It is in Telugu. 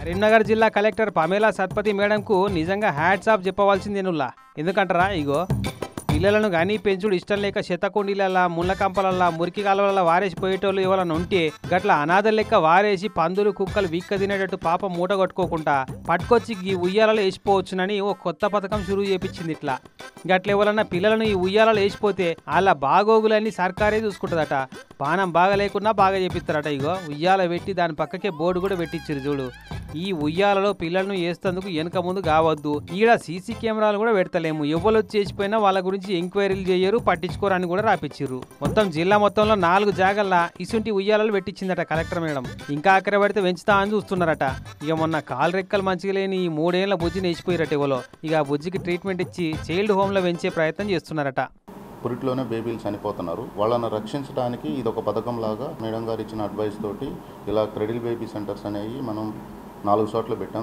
కరీంనగర్ జిల్లా కలెక్టర్ పమేలా సత్పతి మేడంకు నిజంగా హ్యాట్స్ ఆఫ్ చెప్పవలసిందేనుల్లా. ఎందుకంటారా, ఇగో పిల్లలను కానీ పెంచుడు ఇష్టం లేక శతకుండీలల్లా ముళ్ళ కంపలల్లా మురికి కాలువల వారేసి పోయేటోళ్ళు ఎవరైనా ఉంటే గట్ల అనాథల లెక్క వారేసి పందులు కుక్కలు వీక్క తినేటట్టు పాపం మూట కట్టుకోకుండా పట్టుకొచ్చి ఈ ఉయ్యాలలో వేసిపోవచ్చునని ఓ కొత్త పథకం షురూ చేపించింది. ఇట్లా గట్ల ఎవరన్నా పిల్లలను ఈ ఉయ్యాలలో వేసిపోతే వాళ్ళ బాగోగులన్నీ సర్కారే చూసుకుంటుందట. పానం బాగా లేకున్నా బాగా చేపిస్తారట. ఇగో ఉయ్యాల పెట్టి దాని పక్కకే బోర్డు కూడా పెట్టించారు చూడు. ఈ ఉయ్యాలలో పిల్లలను వేస్తేందుకు వెనక ముందు కావద్దు, ఈడ సీసీ కెమెరాలు కూడా పెడతలేము, ఎవరు చేసిపోయినా వాళ్ళ గురించి ఎంక్వైరీలు చేయరు, పట్టించుకోరు అని కూడా రాపిచ్చిర్రు. మొత్తం జిల్లా మొత్తంలో 4 జాగల్లా ఇసుంటి ఉయ్యాలలు పెట్టించిందట కలెక్టర్ మేడం. ఇంకా అక్కడ పడితే పెంచుతా అని చూస్తున్నారట. ఇక మొన్న కాలు రెక్కలు మంచిగా లేని ఈ 3 ఏళ్ల బుజ్జిని వేసిపోయారట ఎవరో. ఇక ఆ బుజ్జికి ట్రీట్మెంట్ ఇచ్చి చైల్డ్ హోమ్లో పెంచే ప్రయత్నం చేస్తున్నారట. పురిట్లోనే బేబీలు చనిపోతున్నారు. వాళ్ళని రక్షించడానికి ఇది ఒక పథకం లాగా మేడం గారు ఇచ్చిన అడ్వైస్ తోటి ఇలా క్రెడిల్ బేబీ సెంటర్స్ అనేవి మనం 4 చోట్ల పెట్టాం.